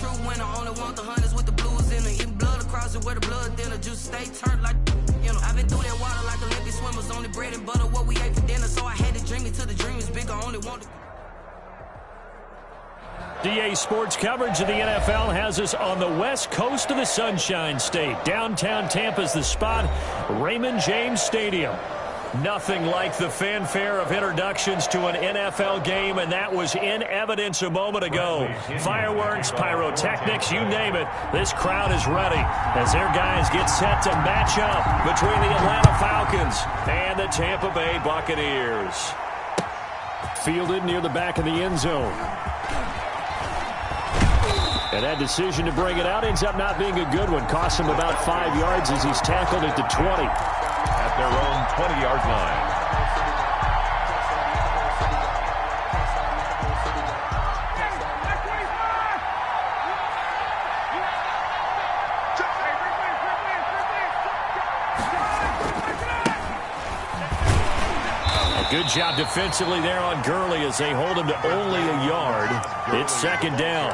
true winner. Only want the hunters with the blues in it. Eating blood across it where the blood thinner. Juice stay turned like, you know. I've been through that water like Olympic swimmers. Only bread and butter what we ate for dinner. So I had to dream it till the dream is bigger. Only want to. DA Sports coverage of the NFL has us on the west coast of the Sunshine State. Downtown Tampa's the spot, Raymond James Stadium. Nothing like the fanfare of introductions to an NFL game, and that was in evidence a moment ago. Fireworks, pyrotechnics, you name it. This crowd is ready as their guys get set to match up between the Atlanta Falcons and the Tampa Bay Buccaneers. Fielded near the back of the end zone. And that decision to bring it out ends up not being a good one. Costs him about 5 yards as he's tackled at the 20. At their own 20-yard line. A good job defensively there on Gurley as they hold him to only a yard. It's second down.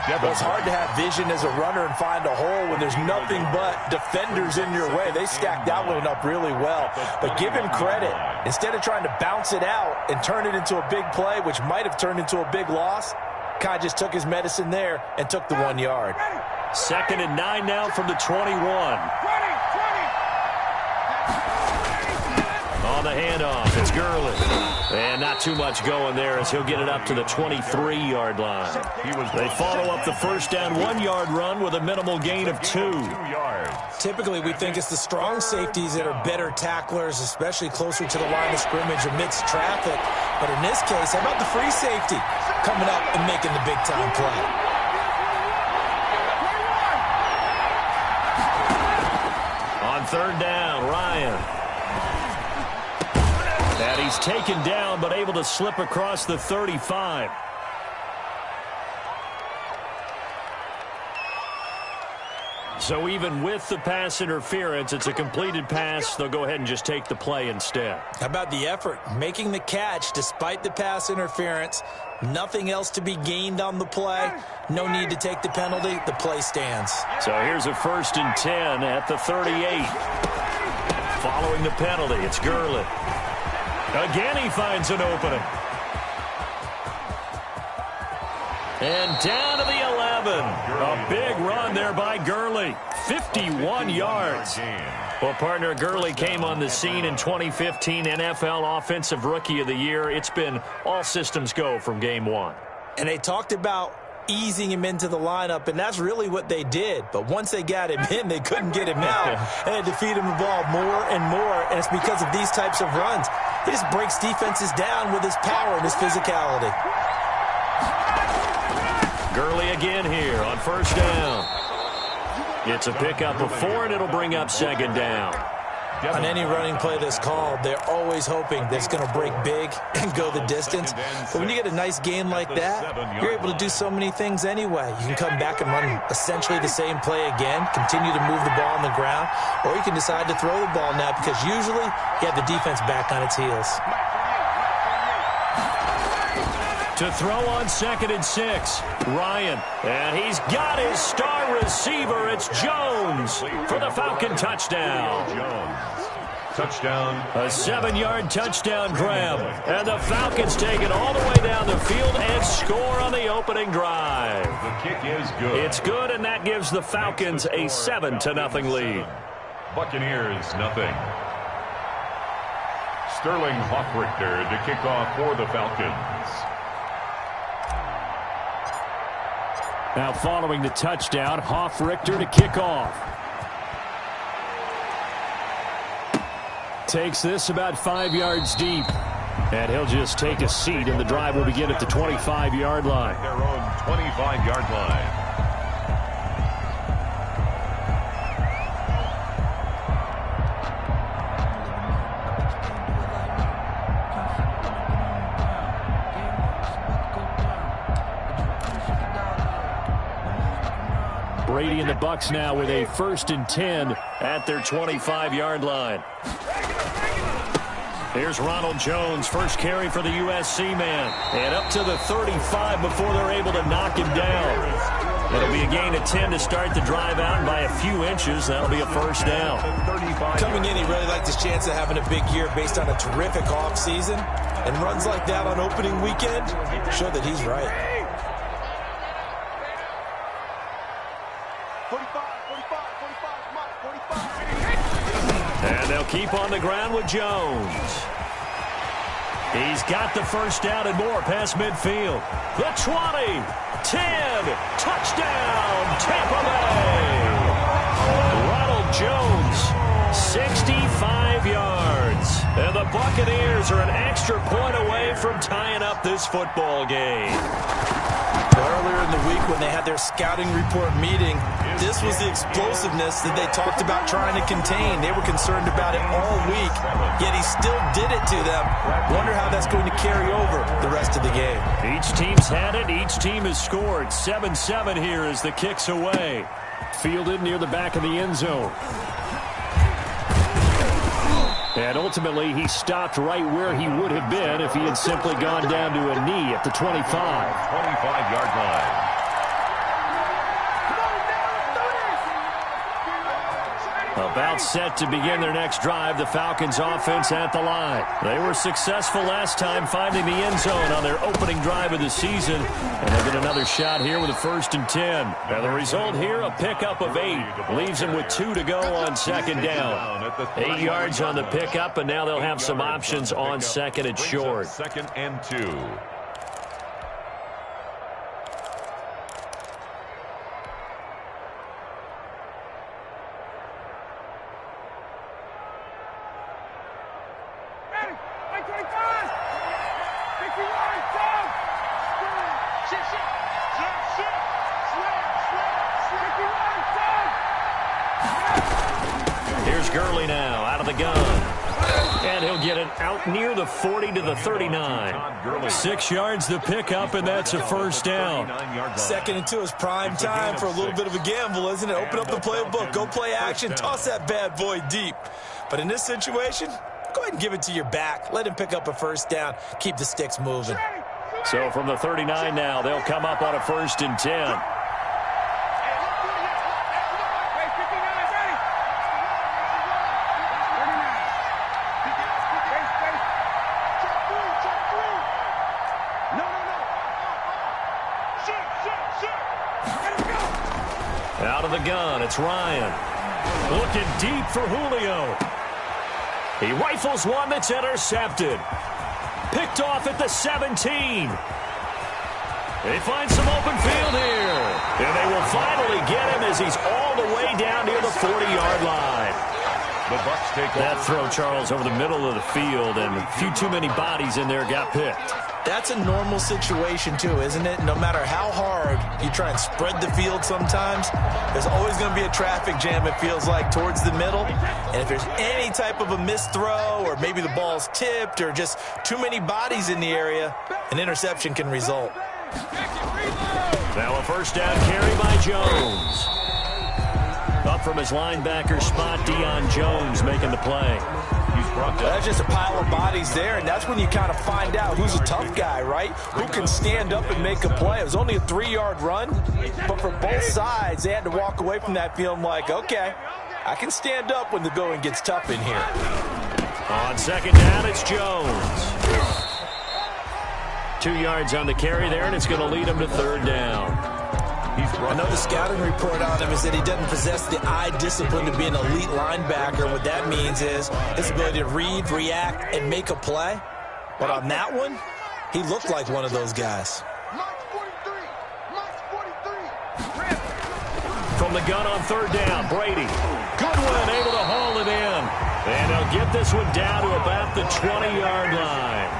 Well, it's hard to have vision as a runner and find a hole when there's nothing but defenders in your way. They stacked that one up really well. But give him credit. Instead of trying to bounce it out and turn it into a big play, which might have turned into a big loss, Kai just took his medicine there and took the 1 yard. Second and 9 now from the 21. On the handoff, it's Gurley. And not too much going there as he'll get it up to the 23-yard line. They follow up the first down 1-yard run with a minimal gain of 2. Typically, we think it's the strong safeties that are better tacklers, especially closer to the line of scrimmage amidst traffic. But in this case, how about the free safety coming up and making the big-time play? On third down, Ryan. And he's taken down, but able to slip across the 35. So even with the pass interference, it's a completed pass. They'll go ahead and just take the play instead. How about the effort? Making the catch despite the pass interference. Nothing else to be gained on the play. No need to take the penalty. The play stands. So here's a first and 10 at the 38. Following the penalty, it's Gurley. Again, he finds an opening. And down to the 11. A big run there by Gurley. 51 yards. Well, partner, Gurley came on the scene in 2015 NFL Offensive Rookie of the Year. It's been all systems go from game one. And they talked about easing him into the lineup, and that's really what they did. But once they got him in, they couldn't get him out. And had to feed him the ball more and more, and it's because of these types of runs. He just breaks defenses down with his power and his physicality. Gurley again here on first down. It's a pickup of 4, and it'll bring up second down. On any running play that's called, they're always hoping that it's going to break big and go the distance. But when you get a nice gain like that, you're able to do so many things anyway. You can come back and run essentially the same play again, continue to move the ball on the ground, or you can decide to throw the ball now because usually you have the defense back on its heels. To throw on second and 6, Ryan. And he's got his star receiver. It's Jones for the Falcon touchdown. Touchdown. A 7-yard touchdown grab. And the Falcons take it all the way down the field and score on the opening drive. The kick is good. It's good, and that gives the Falcons a 7-0 lead. Buccaneers, nothing. Sterling Hoffrichter to kick off for the Falcons. Now following the touchdown, Hoffrichter to kick off. Takes this about 5 yards deep. And he'll just take a seat, and the drive will begin at the 25-yard line. Their own 25-yard line. Brady and the Bucs now with a 1st and 10 at their 25-yard line. Here's Ronald Jones, first carry for the USC man. And up to the 35 before they're able to knock him down. It'll be a gain of 10 to start the drive out, and by a few inches, that'll be a first down. Coming in, he really liked his chance of having a big year based on a terrific offseason. And runs like that on opening weekend show that he's right. 45. And they'll keep on the ground with Jones. He's got the first down and more past midfield. The 20, 10, touchdown, Tampa Bay. Ronald Jones, 65 yards. And the Buccaneers are an extra point away from tying up this football game. Earlier in the week when they had their scouting report meeting, this was the explosiveness that they talked about trying to contain. They were concerned about it all week, yet he still did it to them. Wonder how that's going to carry over the rest of the game. Each team's had it. Each team has scored. 7-7 here as the kick's away. Fielded near the back of the end zone. And ultimately, he stopped right where he would have been if he had simply gone down to a knee at the 25. 25-yard line. About set to begin their next drive, the Falcons offense at the line. They were successful last time finding the end zone on their opening drive of the season, and they get another shot here with a 1st and 10. And the result here, a pickup of 8. Leaves them with 2 to go on second down. 8 yards on the pickup, and now they'll have some options on second and short. 2nd and 2. Out near the 40 to the 39. 6 yards the pickup, and that's a first down. 2nd and 2 is prime time for a little bit of a gamble, isn't it? Open up the playbook, go play action, toss that bad boy deep. But in this situation, go ahead and give it to your back. Let him pick up a first down. Keep the sticks moving. So from the 39 now, they'll come up on a 1st and 10. Out of the gun, it's Ryan. Looking deep for Julio. He rifles one that's intercepted. Picked off at the 17. They find some open field here. And they will finally get him as he's all the way down near the 40-yard line. The Bucs take that throw, Charles, over the middle of the field, and a few too many bodies in there got picked. That's a normal situation, too, isn't it? No matter how hard you try and spread the field sometimes, there's always going to be a traffic jam, it feels like, towards the middle. And if there's any type of a missed throw, or maybe the ball's tipped, or just too many bodies in the area, an interception can result. Now a first down carry by Jones. Up from his linebacker spot, Deion Jones making the play. That's just a pile of bodies there, and that's when you kind of find out who's a tough guy, right? Who can stand up and make a play. It was only a 3-yard run, but for both sides, they had to walk away from that feeling like, okay, I can stand up when the going gets tough in here. On second down, it's Jones. 2 yards on the carry there, and it's going to lead him to 3rd down. Another scouting report on him is that he doesn't possess the eye discipline to be an elite linebacker. What that means is his ability to read, react, and make a play. But on that one, he looked like one of those guys. From the gun on 3rd down, Brady. Goodwin able to haul it in. And they'll get this one down to about the 20-yard line.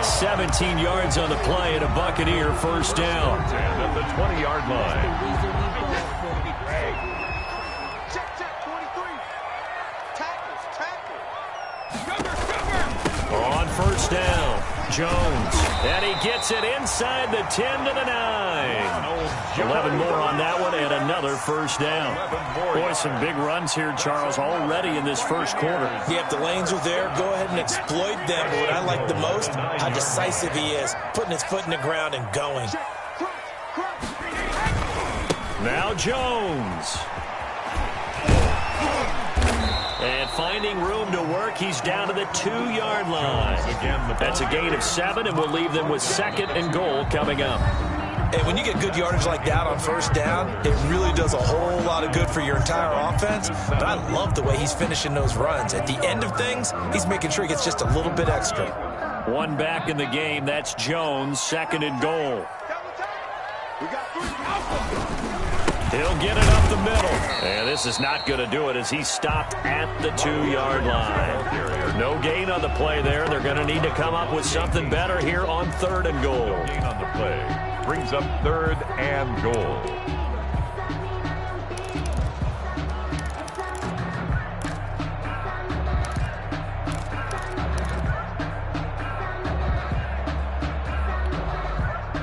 17 yards on the play and a Buccaneer first down. At the 20-yard line. On first down, Jones. And he gets it inside the 10 to the 9. 11 more on that one and another first down. Boy, some big runs here, Charles, already in this first quarter. Yeah, if the lanes are there, go ahead and exploit them. But what I like the most, how decisive he is, putting his foot in the ground and going. Now Jones. And finding room to work, he's down to the 2-yard line. That's a gain of 7, and we'll leave them with 2nd and goal coming up. And when you get good yardage like that on first down, it really does a whole lot of good for your entire offense. But I love the way he's finishing those runs. At the end of things, he's making sure he gets just a little bit extra. One back in the game. That's Jones, 2nd and goal. He'll get it up the middle. And this is not going to do it as he's stopped at the 2-yard line. No gain on the play there. They're going to need to come up with something better here on 3rd and goal. No gain on the play. Brings up 3rd and goal.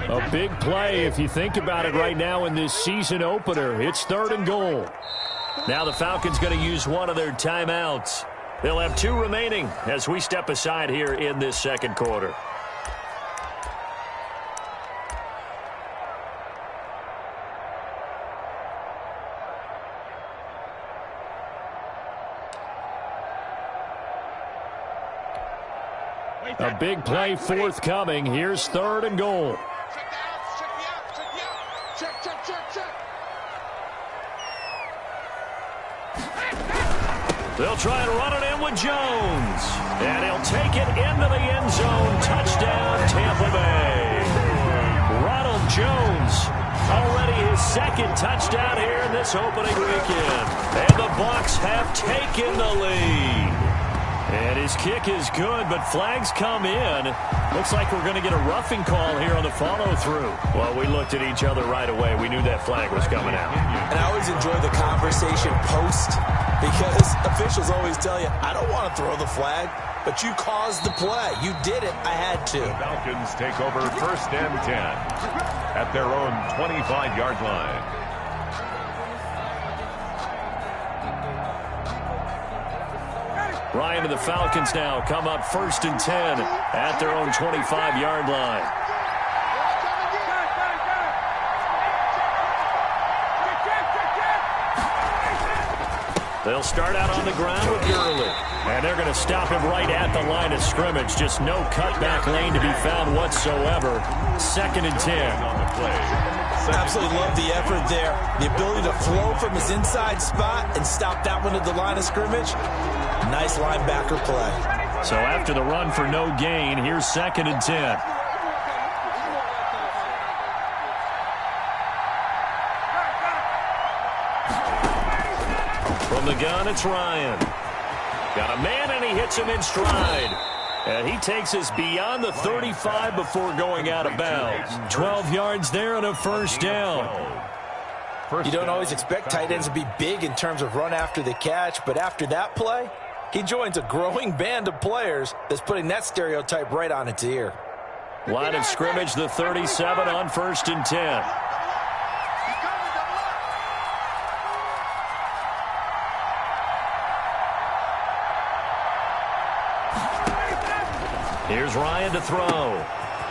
A big play if you think about it right now in this season opener. It's 3rd and goal. Now the Falcons going to use one of their timeouts. They'll have 2 remaining as we step aside here in this 2nd quarter. A big play forthcoming. Here's 3rd and goal. They'll try and run it in with Jones. And he'll take it into the end zone. Touchdown, Tampa Bay. Ronald Jones, already his 2nd touchdown here in this opening weekend. And the Bucs have taken the lead. And his kick is good, but flags come in. Looks like we're going to get a roughing call here on the follow-through. Well, we looked at each other right away. We knew that flag was coming out. And I always enjoy the conversation post because officials always tell you, I don't want to throw the flag, but you caused the play. You did it. I had to. The Falcons take over 1st and 10 at their own 25-yard line. Ryan and the Falcons now come up 1st and 10 at their own 25-yard line. They'll start out on the ground with Gurley. And they're going to stop him right at the line of scrimmage. Just no cutback lane to be found whatsoever. 2nd and 10 on the play. Absolutely love the effort there. The ability to flow from his inside spot and stop that one at the line of scrimmage. Nice linebacker play. So after the run for no gain, here's 2nd and 10. From the gun, it's Ryan. Got a man, and he hits him in stride. And he takes us beyond the 35 before going out of bounds. 12 yards there and a 1st down. You don't always expect tight ends to be big in terms of run after the catch, but after that play, he joins a growing band of players that's putting that stereotype right on its ear. Line of scrimmage, the 37 on 1st and 10. Here's Ryan to throw.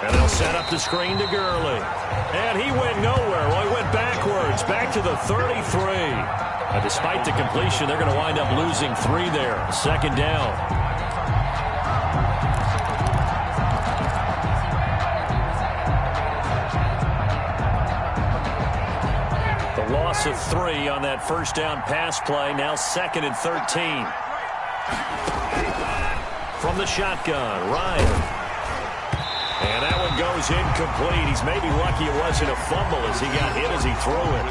And they'll set up the screen to Gurley. And he went nowhere. Well, he went backwards, back to the 33. Despite the completion, they're going to wind up losing 3 there. 2nd down. The loss of 3 on that 1st down pass play. Now 2nd and 13. From the shotgun, Ryan. And that one goes incomplete. He's maybe lucky it wasn't a fumble as he got hit as he threw it.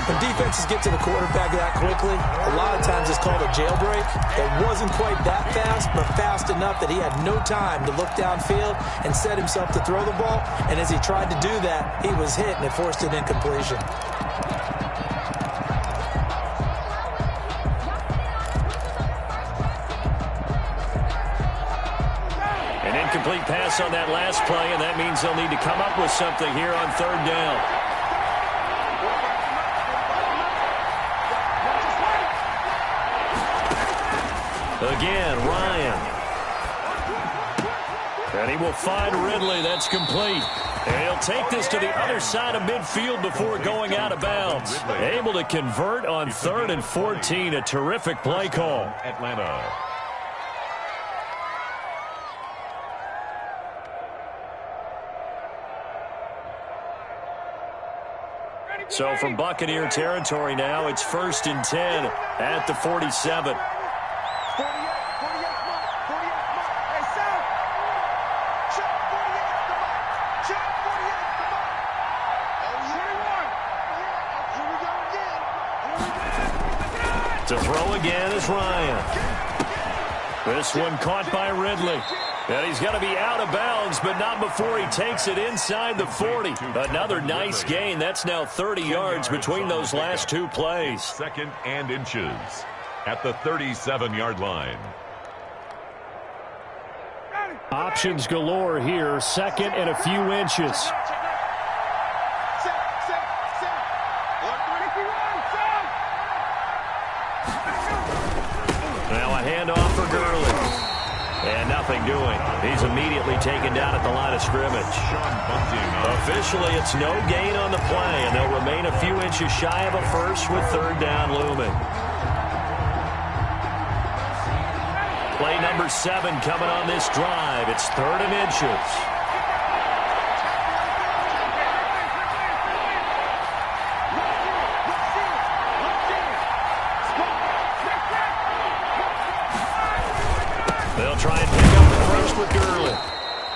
When defenses get to the quarterback that quickly, a lot of times it's called a jailbreak. It wasn't quite that fast, but fast enough that he had no time to look downfield and set himself to throw the ball. And as he tried to do that, he was hit and it forced an incompletion. Complete pass on that last play, and that means they'll need to come up with something here on 3rd down. Again, Ryan. And he will find Ridley. That's complete. And he'll take this to the other side of midfield before going out of bounds. Able to convert on 3rd and 14. A terrific play call. Atlanta. So from Buccaneer territory now, it's 1st and 10 at the 47. To throw again is Ryan. This one caught by Ridley. And he's going to be out of bounds, but not before he takes it inside the 40. Another nice gain. That's now 30 yards between those last two plays. 2nd and inches at the 37-yard line. Options galore here. 2nd and a few inches. Now a handoff for Gurley. And nothing doing. He's immediately taken down at the line of scrimmage. Officially, it's no gain on the play, and they'll remain a few inches shy of a first with 3rd down looming. Play number 7 coming on this drive. It's 3rd and inches. They'll try and pick up the first with Gurley.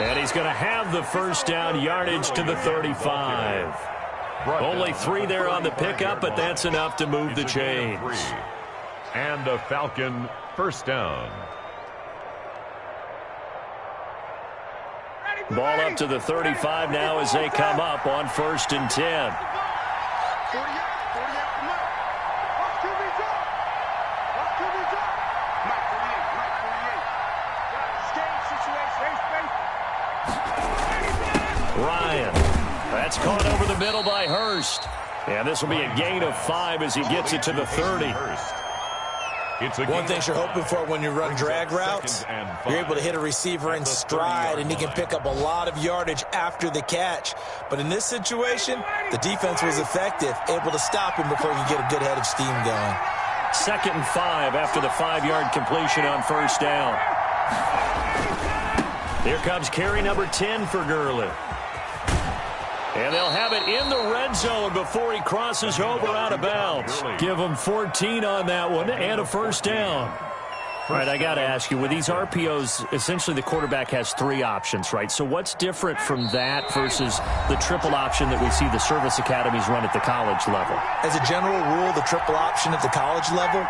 And he's going to have the 1st down, yardage to the 35. Only 3 there on the pickup, but that's enough to move the chains. And a Falcon 1st down. Ball up to the 35 now as they come up on 1st and 10. Ryan. That's caught over the middle by Hurst. And this will be a gain of 5 as he gets it to the 30. One thing you're hoping for when you run drag routes, you're able to hit a receiver in stride, and he can pick up a lot of yardage after the catch. But in this situation, the defense was effective, able to stop him before he could get a good head of steam going. 2nd and 5 after the 5-yard completion on 1st down. Here comes carry number 10 for Gurley. And they'll have it in the red zone before he crosses over out of bounds. Give him 14 on that one and a 1st down. All right, I got to ask you, with these RPOs, essentially the quarterback has 3 options, right? So what's different from that versus the triple option that we see the service academies run at the college level? As a general rule, the triple option at the college level,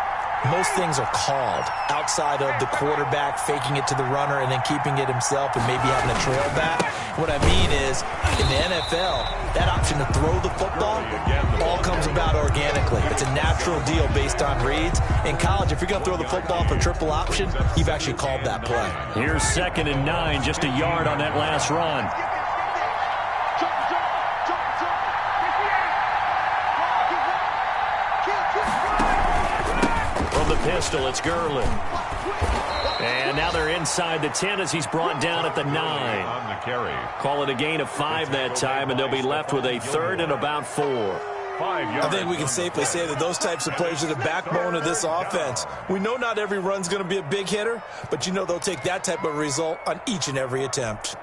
most things are called outside of the quarterback faking it to the runner and then keeping it himself and maybe having a trail back. What I mean is, in the NFL, that option to throw the football all comes about organically. It's a natural deal based on reads. In college, if you're going to throw the football for triple option, you've actually called that play. Here's 2nd and 9, just a yard on that last run. The pistol, it's Gurley. And now they're inside the 10 as he's brought down at the 9. On the carry. Call it a gain of 5 that time, and they'll be left with a 3rd and about 4. 5 yards. I think we can safely say that those types of plays are the backbone of this offense. We know not every run's going to be a big hitter, but you know they'll take that type of result on each and every attempt.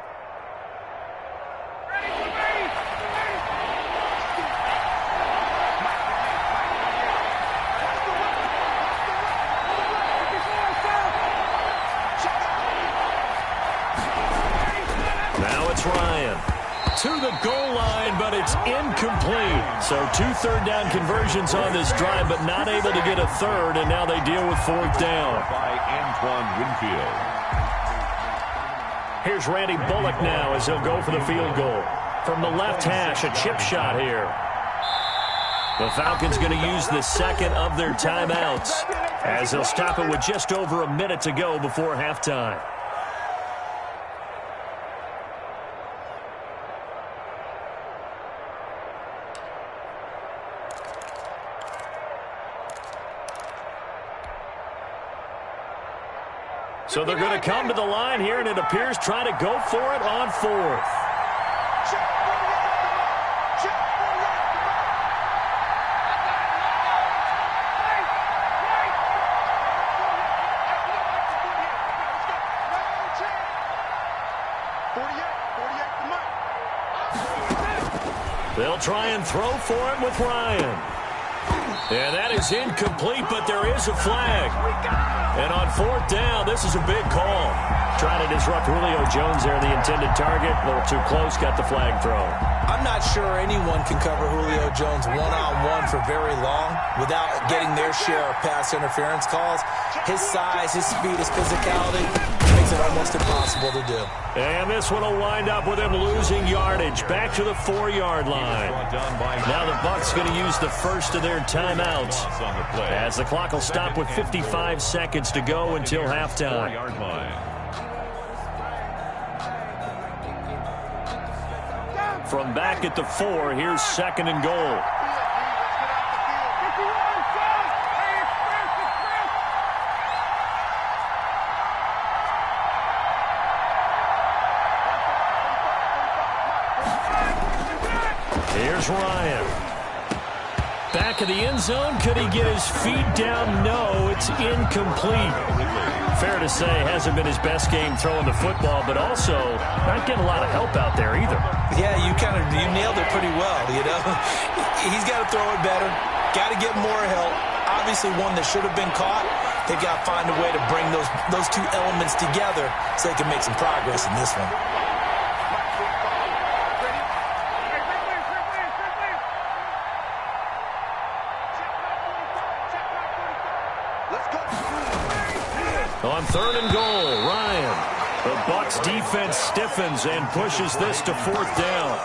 Ryan to the goal line, but it's incomplete. So 2 third-down conversions on this drive, but not able to get a 3rd, and now they deal with 4th down. By Antoine Winfield. Here's Randy Bullock now as he'll go for the field goal. From the left hash, a chip shot here. The Falcons going to use the 2nd of their timeouts as they'll stop it with just over a minute to go before halftime. So they're going to come to the line here, and it appears try to go for it on 4th. They'll try and throw for him with Ryan. And that is incomplete, but there is a flag. And on fourth down, this is a big call. Trying to disrupt Julio Jones there, the intended target. A little too close, got the flag thrown. I'm not sure anyone can cover Julio Jones one-on-one for very long without getting their share of pass interference calls. His size, his speed, his physicality makes it almost impossible to do. And this one will wind up with him losing yardage back to the 4-yard line. Now the Bucs going to use the first of their timeouts as the clock will stop with 55 seconds to go until halftime. From back at the 4, here's 2nd and goal. Here's Ryan. Back of the end zone. Could he get his feet down? No, it's incomplete. Fair to say, hasn't been his best game throwing the football, but also not getting a lot of help out there either. Yeah, you nailed it pretty well, you know. He's got to throw it better. Got to get more help. Obviously one that should have been caught. They've got to find a way to bring those two elements together so they can make some progress in this one. On 3rd and goal, Ryan. The Bucs defense stiffens and pushes this to 4th down.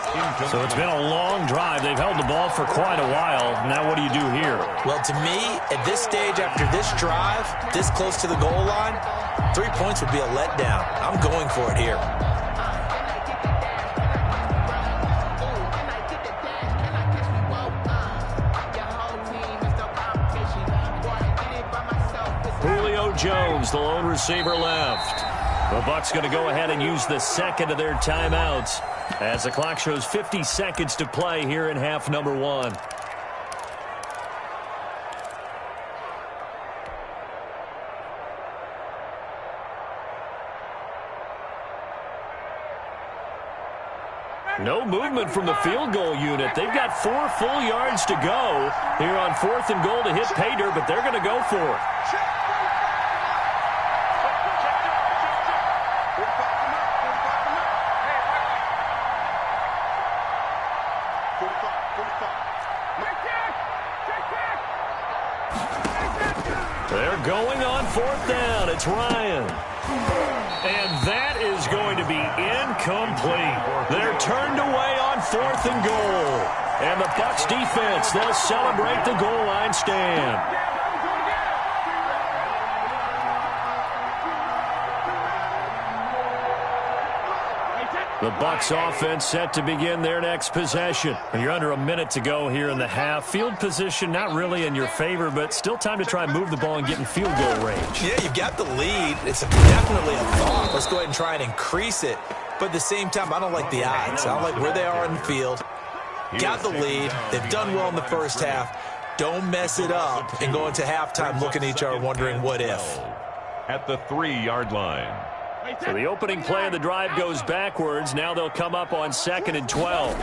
So it's been a long drive. They've held the ball for quite a while. Now what do you do here? Well, to me, at this stage, after this drive, this close to the goal line, 3 points would be a letdown. I'm going for it here. Julio Jones, the lone receiver left. The Bucs going to go ahead and use the 2nd of their timeouts as the clock shows 50 seconds to play here in half number 1. No movement from the field goal unit. They've got 4 full yards to go here on 4th and goal to hit pay dirt, but they're going to go for it. They're going on 4th down. It's Ryan. And that is going to be incomplete. They're turned away on 4th and goal. And the Bucs defense, they'll celebrate the goal line stand. The Bucs offense set to begin their next possession. You're under a minute to go here in the half. Field position not really in your favor, but still time to try and move the ball and get in field goal range. Yeah, you've got the lead. It's definitely a thought. Let's go ahead and try and increase it. But at the same time, I don't like the odds. I don't like where they are in the field. Got the lead. They've done well in the first half. Don't mess it up and go into halftime looking at each other wondering what if. At the 3-yard line. So the opening play of the drive goes backwards. Now they'll come up on 2nd and 12.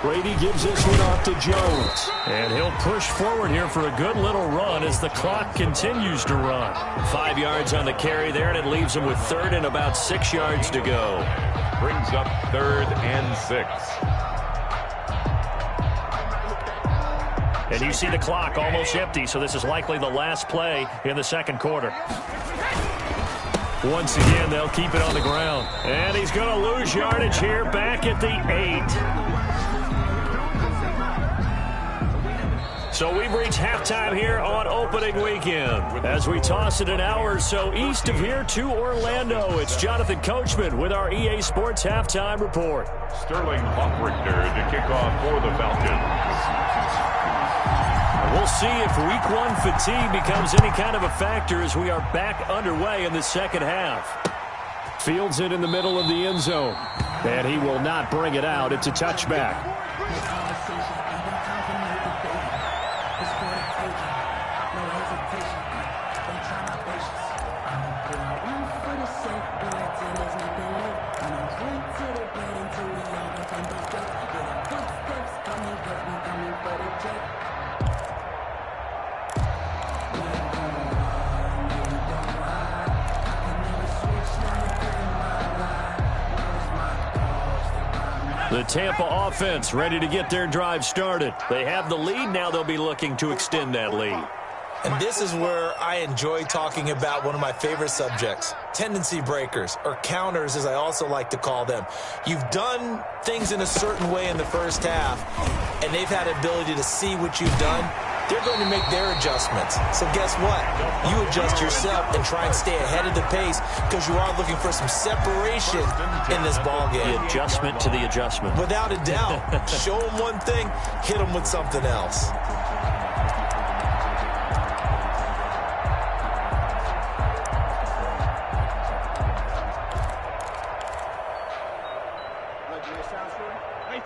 Brady gives this one off to Jones. And he'll push forward here for a good little run as the clock continues to run. 5 yards on the carry there, and it leaves him with 3rd and about 6 yards to go. Brings up 3rd and 6. And you see the clock almost empty, so this is likely the last play in the 2nd quarter. Once again, they'll keep it on the ground. And he's going to lose yardage here back at the 8. So we've reached halftime here on opening weekend. As we toss it an hour or so east of here to Orlando, it's Jonathan Coachman with our EA Sports Halftime Report. Sterling Hoffrichter to kick off for the Falcons. We'll see if week 1 fatigue becomes any kind of a factor as we are back underway in the second half. Fields it in the middle of the end zone. And he will not bring it out. It's a touchback. The Tampa offense ready to get their drive started. They have the lead. Now they'll be looking to extend that lead. And this is where I enjoy talking about one of my favorite subjects, tendency breakers, or counters as I also like to call them. You've done things in a certain way in the first half, and they've had the ability to see what you've done. They're going to make their adjustments. So guess what? You adjust yourself and try and stay ahead of the pace because you are looking for some separation in this ball game. The adjustment to the adjustment. Without a doubt. Show them one thing, hit them with something else.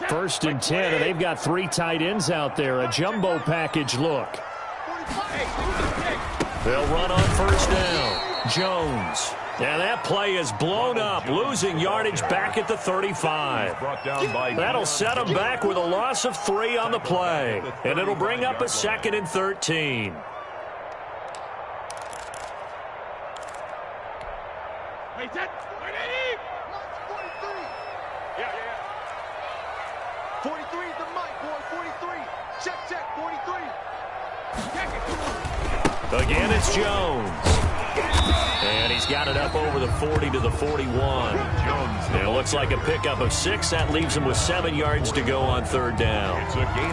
First and 10, and they've got 3 tight ends out there. A jumbo package look. They'll run on first down. Jones. And that play is blown up, losing yardage back at the 35. That'll set them back with a loss of 3 on the play. And it'll bring up a 2nd and 13. Again, it's Jones. And he's got it up over the 40 to the 41. And it looks like a pickup of 6. That leaves him with 7 yards to go on third down.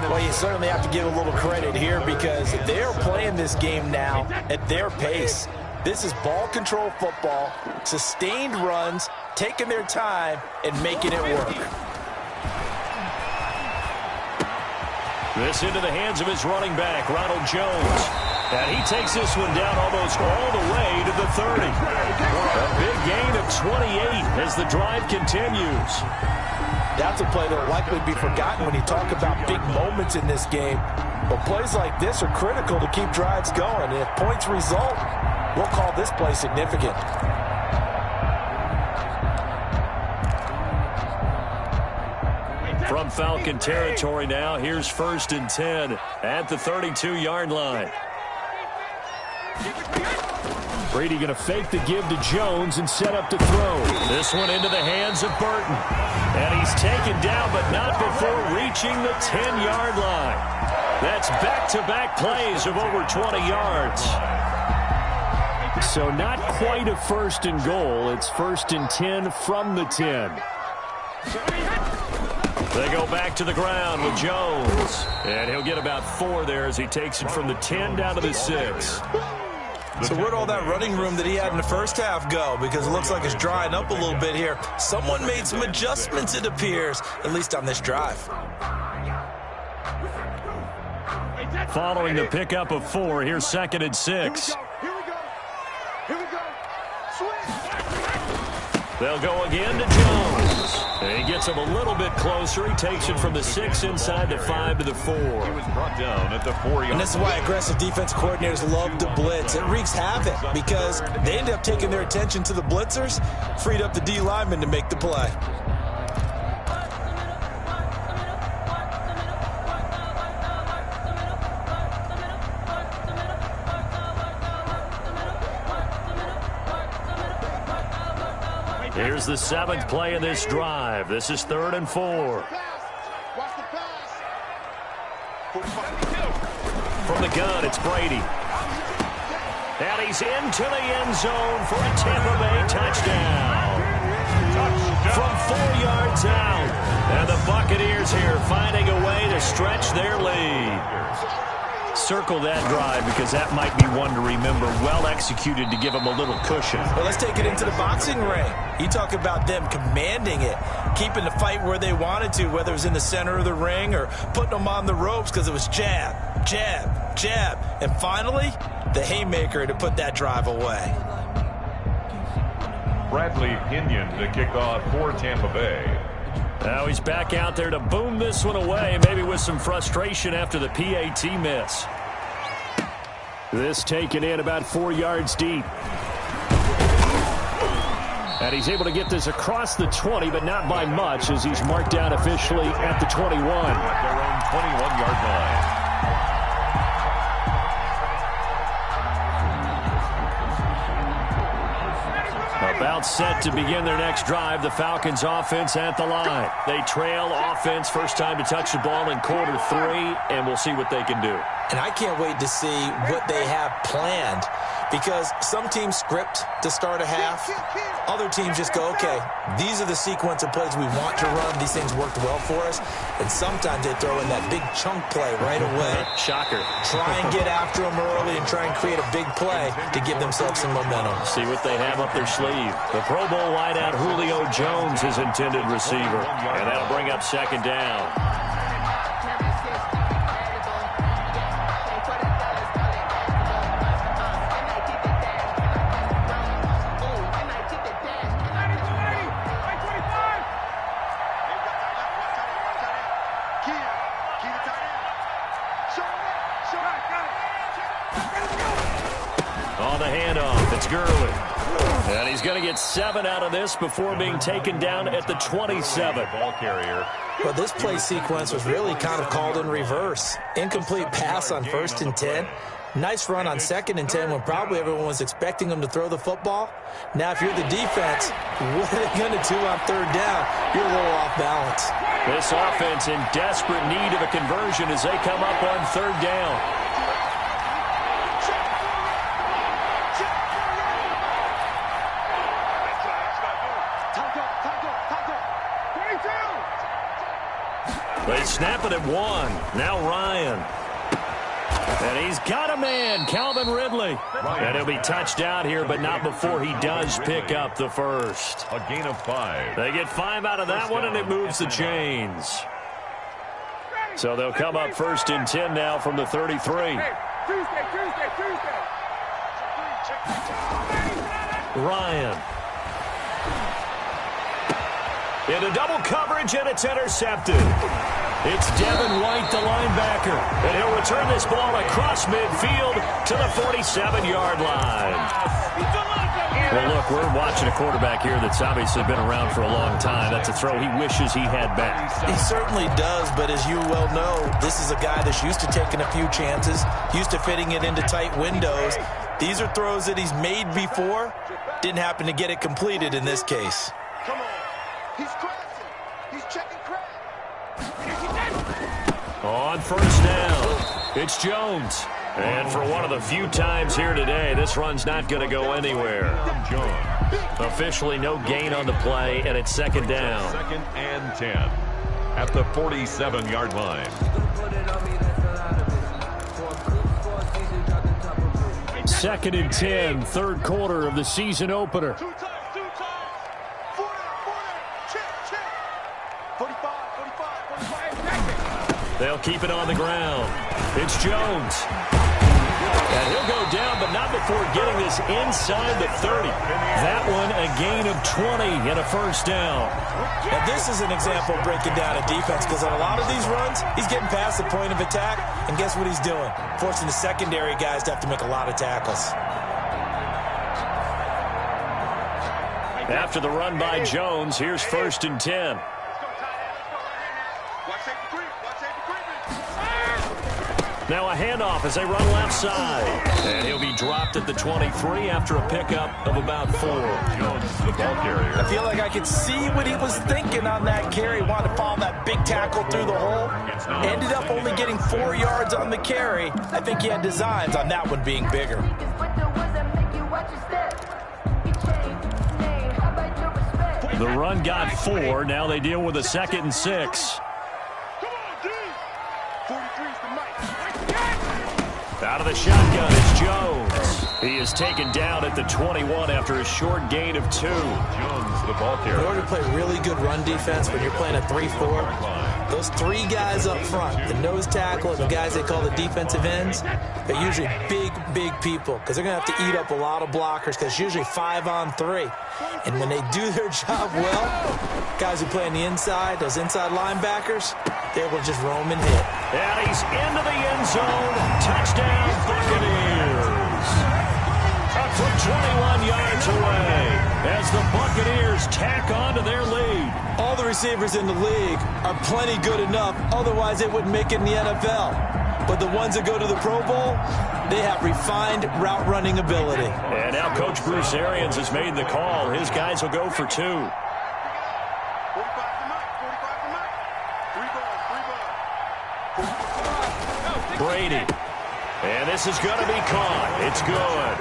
Well, you certainly have to give a little credit here because they're playing this game now at their pace. This is ball control football, sustained runs, taking their time, and making it work. This into the hands of his running back, Ronald Jones. And he takes this one down almost all the way to the 30. A big gain of 28 as the drive continues. That's a play that will likely be forgotten when you talk about big moments in this game. But plays like this are critical to keep drives going. And if points result, we'll call this play significant. From Falcon territory now, here's first and 10 at the 32-yard line. Brady going to fake the give to Jones and set up to throw. This one into the hands of Burton. And he's taken down, but not before reaching the 10-yard line. That's back-to-back plays of over 20 yards. So not quite a first and goal. It's first and 10 from the 10. They go back to the ground with Jones. And he'll get about 4 there as he takes it from the 10 down to the 6. So where'd all that running room that he had in the first half go? Because it looks like it's drying up a little bit here. Someone made some adjustments, it appears, at least on this drive. Following the pickup of 4, here's 2nd and 6. They'll go again to Jones. And he gets him a little bit closer. He takes it from the 6 inside the 5 to the 4. He was brought down at the 4-yard. And this is why aggressive defense coordinators love to blitz. It wreaks havoc because they end up taking their attention to the blitzers, freed up the D lineman to make the play. Here's the 7th play of this drive. This is 3rd and 4. From the gun, it's Brady. And he's into the end zone for a Tampa Bay touchdown. From 4 yards out. And the Buccaneers here finding a way to stretch their lead. Circle that drive because that might be one to remember. Well executed to give them a little cushion. Well, let's take it into the boxing ring. You talk about them commanding it, keeping the fight where they wanted to, whether it was in the center of the ring or putting them on the ropes because it was jab, jab, jab. And finally, the haymaker to put that drive away. Bradley Pinion to kick off for Tampa Bay. Now he's back out there to boom this one away, maybe with some frustration after the PAT miss. This taken in about 4 yards deep. And he's able to get this across the 20, but not by much as he's marked down officially at the 21. At their own 21-yard line. About set to begin their next drive, the Falcons offense at the line. They trail offense, first time to touch the ball in quarter 3, and we'll see what they can do. And I can't wait to see what they have planned, because some teams script to start a half. Other teams just go, okay, these are the sequence of plays we want to run. These things worked well for us. And sometimes they throw in that big chunk play right away. Shocker. Try and get after them early and try and create a big play to give themselves some momentum. See what they have up their sleeve. The Pro Bowl wideout Julio Jones is intended receiver. And that'll bring up second down. On the handoff, it's Gurley. And he's going to get 7 out of this before being taken down at the 27. Ball carrier. Well, this play sequence was really kind of called in reverse. Incomplete pass on 1st and 10. Nice run on 2nd and 10 when probably everyone was expecting him to throw the football. Now, if you're the defense, what are they going to do on 3rd down? You're a little off balance. This offense in desperate need of a conversion as they come up on 3rd down. They snap it at 1. Now Ryan. And he's got a man, Calvin Ridley. And he'll be touched out here, but not before he does pick up the first. A gain of 5. They get 5 out of that one, and it moves the chains. So they'll come up 1st and 10 now from the 33. Ryan. Into double coverage, and it's intercepted. It's Devin White, the linebacker, and he'll return this ball across midfield to the 47-yard line. Well, look, we're watching a quarterback here that's obviously been around for a long time. That's a throw he wishes he had back. He certainly does, but as you well know, this is a guy that's used to taking a few chances, used to fitting it into tight windows. These are throws that he's made before. Didn't happen to get it completed in this case. Come on. He's crashing. He's checking crash. On 1st down, it's Jones. And for one of the few times here today, this run's not going to go anywhere. Officially no gain on the play, and it's 2nd down. 2nd and 10 at the 47-yard line. 2nd and 10, 3rd quarter of the season opener. They'll keep it on the ground. It's Jones. And he'll go down, but not before getting this inside the 30. That one a gain of 20 and a 1st down. Now, this is an example of breaking down a defense, because on a lot of these runs, he's getting past the point of attack, and guess what he's doing? Forcing the secondary guys to have to make a lot of tackles. After the run by Jones, here's 1st and 10. Now a handoff as they run left side. And he'll be dropped at the 23 after a pickup of about 4. Jones, the ball carrier. I feel like I could see what he was thinking on that carry. Wanted to follow that big tackle through the hole. Ended up only getting 4 yards on the carry. I think he had designs on that one being bigger. The run got 4. Now they deal with a 2nd and 6. Out of the shotgun is Jones. He is taken down at the 21 after a short gain of 2. Jones, the ball carrier. In order to play really good run defense when you're playing a 3-4, those 3 guys up front, the nose tackle and the guys they call the defensive ends, they're usually big, big people, because they're going to have to eat up a lot of blockers, because it's usually 5 on 3. And when they do their job well, guys who play on the inside, those inside linebackers, they're able to just roam and hit. And he's into the end zone. Touchdown, Buccaneers. Up from 21 yards away as the Buccaneers tack on to their lead. All the receivers in the league are plenty good enough. Otherwise, they wouldn't make it in the NFL. but the ones that go to the Pro Bowl, they have refined route running ability. And now Coach Bruce Arians has made the call. His guys will go for 2. 45 to Mike. 45 to Mike. 3 balls. Brady. And this is going to be caught. It's good.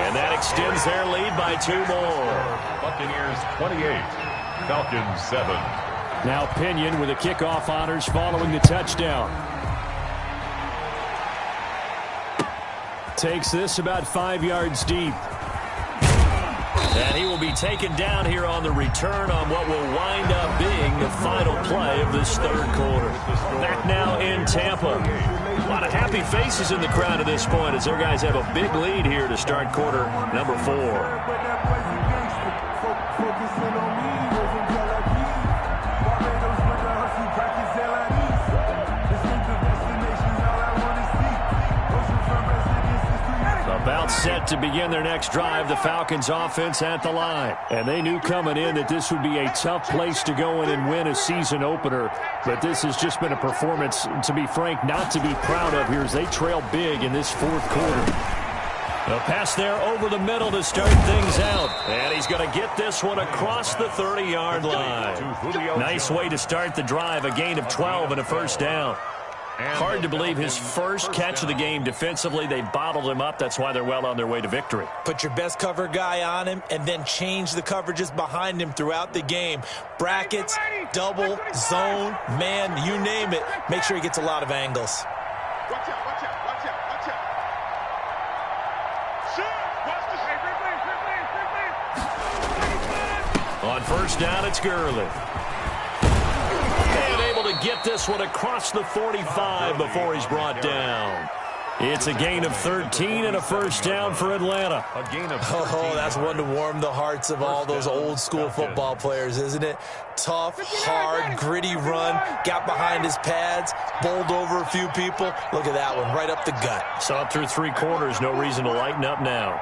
And that extends their lead by 2 more. Buccaneers 28, Falcons 7. Now Pinion with the kickoff honors following the touchdown. Takes this about 5 yards deep. And he will be taken down here on the return on what will wind up being the final play of this 3rd quarter. Back now in Tampa. A lot of happy faces in the crowd at this point as their guys have a big lead here to start quarter number 4. About set to begin their next drive, the Falcons offense at the line. And they knew coming in that this would be a tough place to go in and win a season opener. But this has just been a performance, to be frank, not to be proud of here as they trail big in this 4th quarter. A pass there over the middle to start things out. And he's going to get this one across the 30-yard line. Nice way to start the drive, a gain of 12 and a first down. Hard to believe his first catch of the game defensively. They bottled him up. That's why they're well on their way to victory. Put your best cover guy on him and then change the coverages behind him throughout the game. Brackets, double, zone, man, you name it. Make sure he gets a lot of angles. Watch out, watch out, watch out, watch out. Shoot! Watch the On first down, it's Gurley. And able to get this one across the 45 before he's brought down. It's a gain of 13 and a first down for Atlanta. A gain of 13. Oh, that's one to warm the hearts of all those old school football players, isn't it? Tough, hard, gritty run, got behind his pads, bowled over a few people. Look at that one, right up the gut. Saw it through 3 quarters, no reason to lighten up now.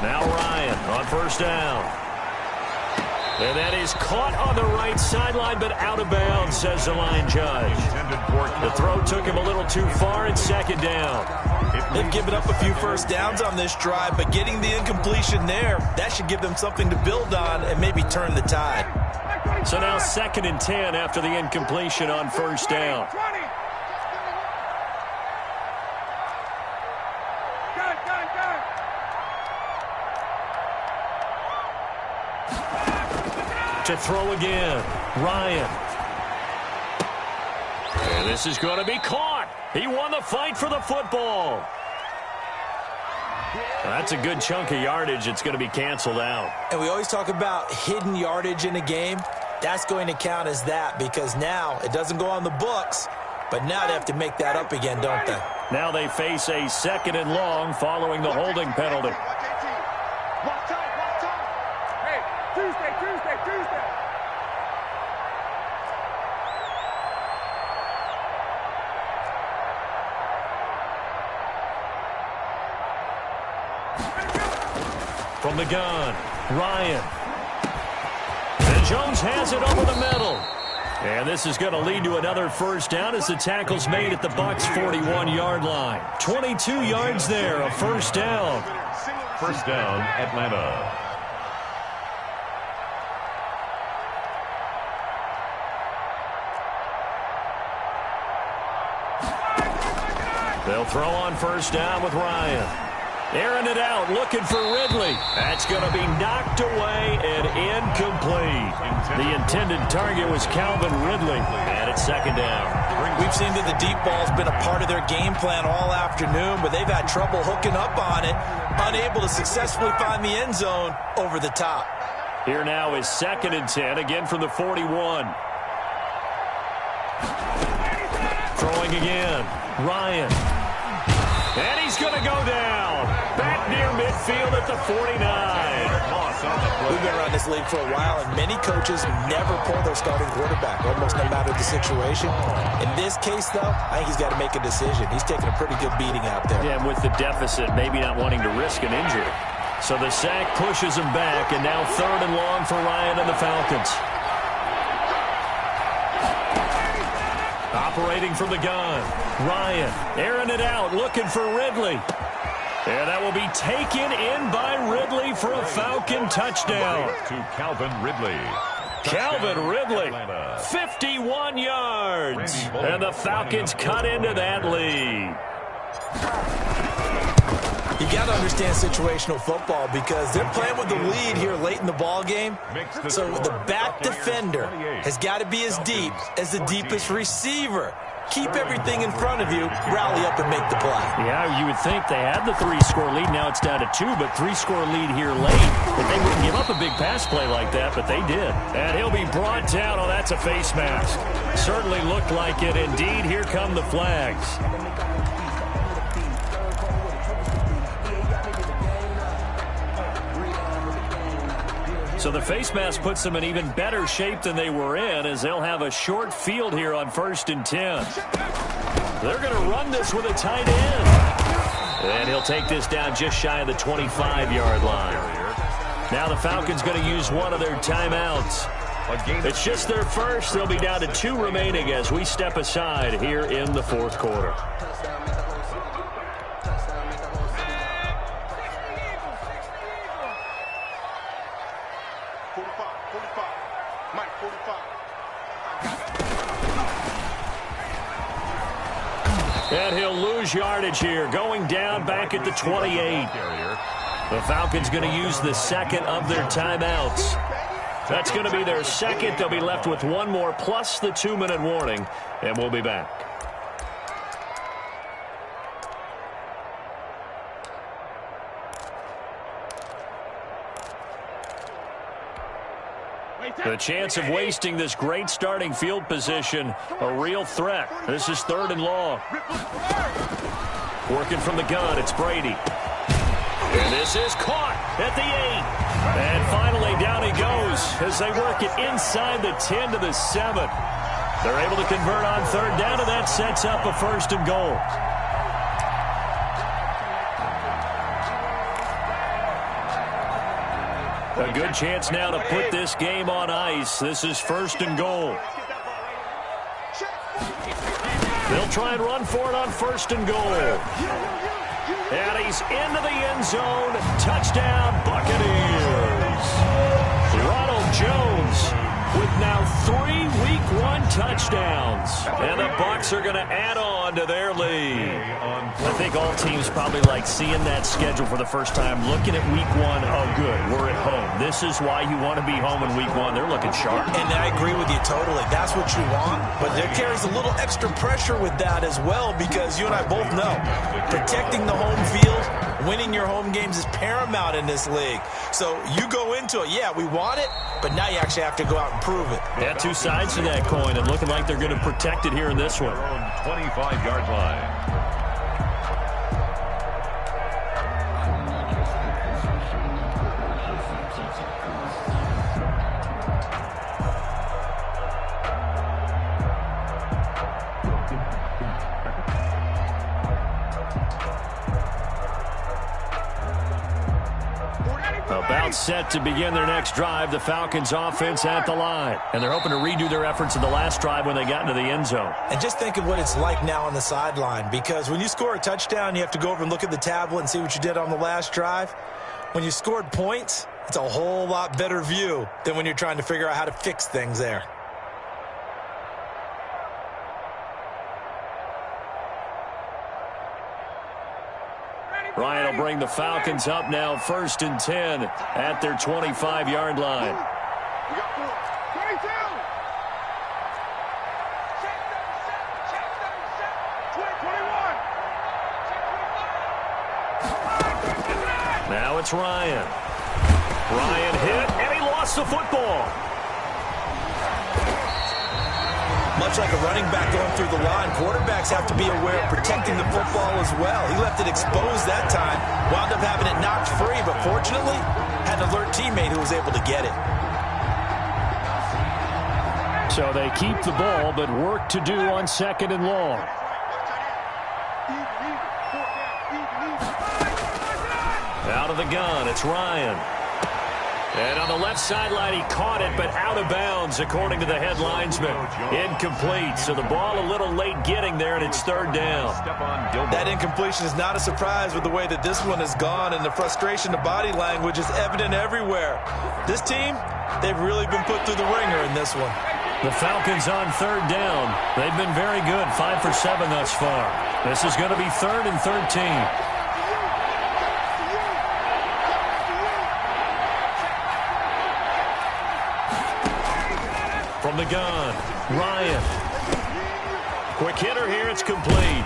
Now Ryan on first down. And that is caught on the right sideline, but out of bounds, says the line judge. The throw took him a little too far, and second down. They've given up a few first downs on this drive, but getting the incompletion there, that should give them something to build on and maybe turn the tide. So now 2nd and 10 after the incompletion on first down. To throw again, Ryan. And this is going to be caught. He won the fight for the football. That's a good chunk of yardage. It's going to be canceled out. And we always talk about hidden yardage in a game. That's going to count as that because now it doesn't go on the books, but now they have to make that up again, don't they? Now they face a 2nd and long following the holding penalty. From the gun, Ryan. And Jones has it over the middle. And this is going to lead to another first down as the tackle's made at the Bucs' 41-yard line. 22 yards there, a first down. First down, Atlanta. They'll throw on first down with Ryan. Airing it out, looking for Ridley. That's going to be knocked away and incomplete. The intended target was Calvin Ridley, and it's 2nd down. We've seen that the deep ball's been a part of their game plan all afternoon, but they've had trouble hooking up on it, unable to successfully find the end zone over the top. Here now is 2nd and 10, again from the 41. Throwing again, Ryan. And he's going to go down. Back near midfield at the 49. We've been around this league for a while, and many coaches never pull their starting quarterback, almost no matter the situation. In this case, though, I think he's got to make a decision. He's taking a pretty good beating out there. Yeah, and with the deficit, maybe not wanting to risk an injury. So the sack pushes him back, and now 3rd and long for Ryan and the Falcons. Operating from the gun. Ryan airing it out, looking for Ridley. And that will be taken in by Ridley for a Falcon touchdown. To Calvin Ridley. Calvin Ridley, 51 yards. And the Falcons cut into that lead. You got to understand situational football because they're playing with the lead here late in the ball game. So the back defender has got to be as deep as the deepest receiver. Keep everything in front of you, rally up and make the play. Yeah, you would think they had the 3-score lead. Now it's down to 2, but 3-score lead here late. But they wouldn't give up a big pass play like that, but they did. And he'll be brought down. Oh, that's a face mask. Certainly looked like it. Indeed, here come the flags. So the face mask puts them in even better shape than they were in, as they'll have a short field here on 1st and 10. They're going to run this with a tight end. And he'll take this down just shy of the 25-yard line. Now the Falcons going to use one of their timeouts. It's just their first. They'll be down to 2 remaining as we step aside here in the 4th quarter. And he'll lose yardage here, going down back at the 28. The Falcons going to use the 2nd of their timeouts. That's going to be their 2nd. They'll be left with 1 more plus the 2-minute warning, and we'll be back. The chance of wasting this great starting field position, a real threat. This is 3rd and long. Working from the gun, it's Brady. And this is caught at the 8. And finally down he goes as they work it inside the 10 to the 7. They're able to convert on 3rd down, and that sets up a 1st and goal. A good chance now to put this game on ice. This is 1st and goal. They'll try and run for it on 1st and goal. And he's into the end zone. Touchdown, Buccaneers. Ronald Jones with now 3 Week 1 touchdowns. And the Bucs are going to add on to their lead. I think all teams probably like seeing that schedule for the first time, looking at Week 1. Oh, good, we're at home. This is why you want to be home in Week 1. They're looking sharp. And I agree with you totally. That's what you want. But there carries a little extra pressure with that as well, because you and I both know protecting the home field, winning your home games is paramount in this league. So you go into it, yeah, we want it, but now you actually have to go out and prove it. Yeah, 2 sides to that coin, and looking like they're going to protect it here in this one. 25-yard line. About set to begin their next drive, the Falcons offense at the line. And they're hoping to redo their efforts in the last drive when they got into the end zone. And just think of what it's like now on the sideline, because when you score a touchdown, you have to go over and look at the tablet and see what you did on the last drive. When you scored points, it's a whole lot better view than when you're trying to figure out how to fix things there. Ryan will bring the Falcons up now 1st and 10 at their 25-yard line. We got 4. 22. Check 21. Now it's Ryan. Ryan hit, and he lost the football. Much like a running back going through the line, quarterbacks have to be aware of protecting the football as well. He left it exposed that time, wound up having it knocked free, but fortunately, had an alert teammate who was able to get it. So they keep the ball, but work to do on 2nd and long. Out of the gun, it's Ryan. And on the left sideline, he caught it, but out of bounds, according to the head linesman. Incomplete, so the ball a little late getting there, and it's third down. That incompletion is not a surprise with the way that this one has gone, and the frustration, the body language is evident everywhere. This team, they've really been put through the ringer in this one. The Falcons on third down. They've been very good, 5 for 7 thus far. This is going to be 3rd and 13. From the gun, Ryan. Quick hitter here, it's complete.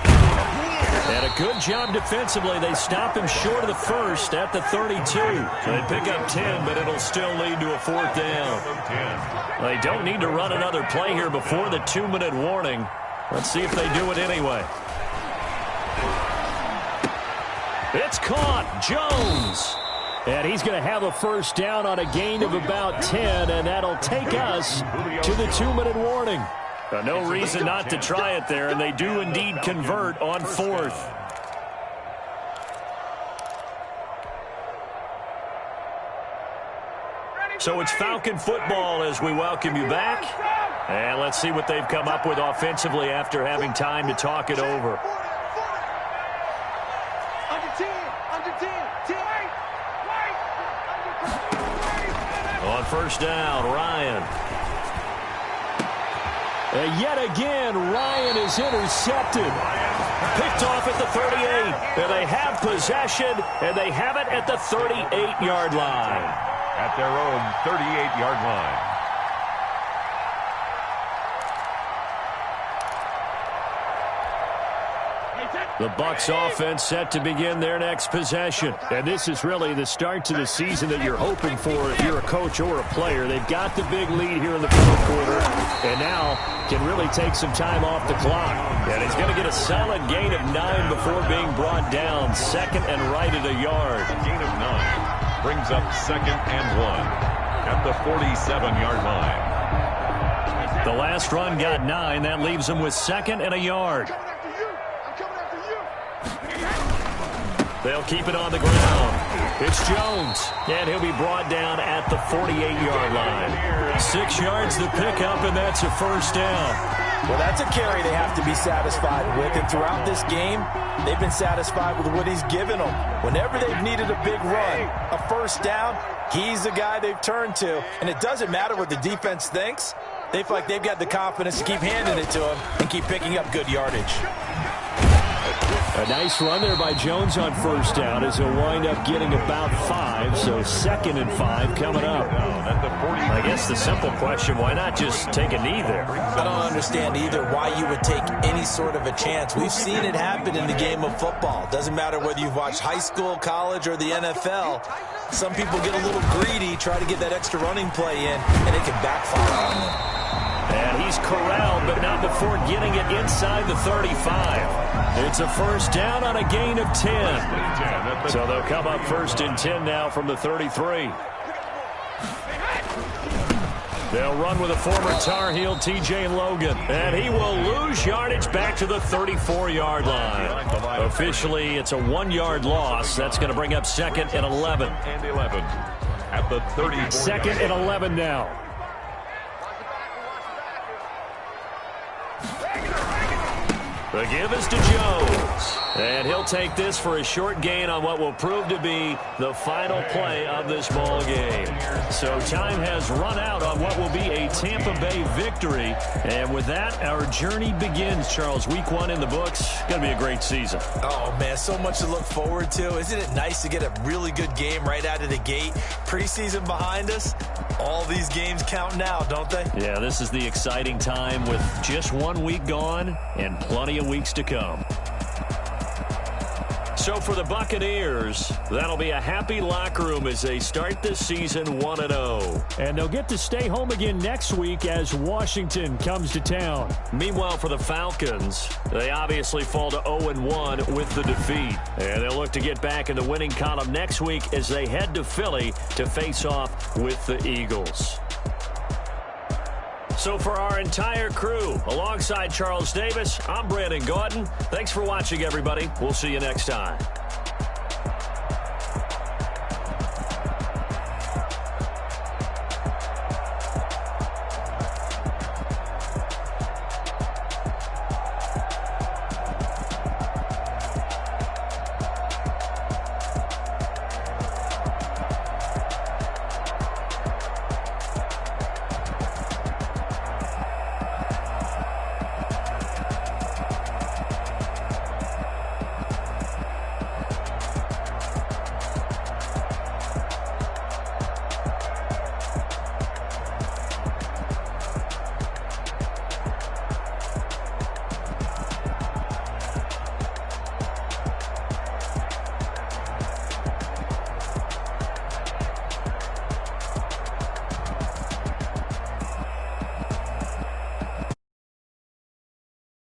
And a good job defensively. They stop him short of the first at the 32. They pick up 10, but it'll still lead to a 4th down. They don't need to run another play here before the 2-minute warning. Let's see if they do it anyway. It's caught. Jones. And he's going to have a first down on a gain of about 10, and that'll take us to the 2-minute warning. No reason not to try it there, and they do indeed convert on 4th. So it's Falcon football as we welcome you back. And let's see what they've come up with offensively after having time to talk it over. On first down, Ryan. And yet again, Ryan is intercepted. Picked off at the 38. And they have possession, and they have it at the 38-yard line. At their own 38-yard line. The Bucs offense set to begin their next possession. And this is really the start to the season that you're hoping for if you're a coach or a player. They've got the big lead here in the 4th quarter, and now can really take some time off the clock. And he's going to get a solid gain of 9 before being brought down. 2nd and right at a yard. Gain of 9 brings up 2nd and 1 at the 47-yard line. The last run got 9. That leaves him with 2nd and a yard. They'll keep it on the ground. It's Jones, and he'll be brought down at the 48-yard line. 6 yards to pick up, and that's a first down. Well, that's a carry they have to be satisfied with, and throughout this game, they've been satisfied with what he's given them. Whenever they've needed a big run, a first down, he's the guy they've turned to, and it doesn't matter what the defense thinks. They feel like they've got the confidence to keep handing it to him and keep picking up good yardage. A nice run there by Jones on first down as he'll wind up getting about 5, so 2nd and 5 coming up. I guess the simple question, why not just take a knee there? I don't understand either why you would take any sort of a chance. We've seen it happen in the game of football. Doesn't matter whether you've watched high school, college, or the NFL. Some people get a little greedy, try to get that extra running play in, and it can backfire on them. And he's corralled, but not before getting it inside the 35. It's a first down on a gain of 10. So they'll come up 1st and 10 now from the 33. They'll run with a former Tar Heel, T.J. Logan. And he will lose yardage back to the 34-yard line. Officially, it's a 1-yard loss. That's going to bring up 2nd and 11. And 11 at the 34. 2nd and 11 now. The give is to Jones. And he'll take this for a short gain on what will prove to be the final play of this ball game. So time has run out on what will be a Tampa Bay victory. And with that, our journey begins, Charles. Week 1 in the books. Going to be a great season. Oh, man, so much to look forward to. Isn't it nice to get a really good game right out of the gate? Preseason behind us. All these games count now, don't they? Yeah, this is the exciting time with just 1 week gone and plenty of weeks to come. So for the Buccaneers, that'll be a happy locker room as they start this season 1-0. And they'll get to stay home again next week as Washington comes to town. Meanwhile, for the Falcons, they obviously fall to 0-1 with the defeat. And they'll look to get back in the winning column next week as they head to Philly to face off with the Eagles. So for our entire crew, alongside Charles Davis, I'm Brandon Gautin. Thanks for watching, everybody. We'll see you next time.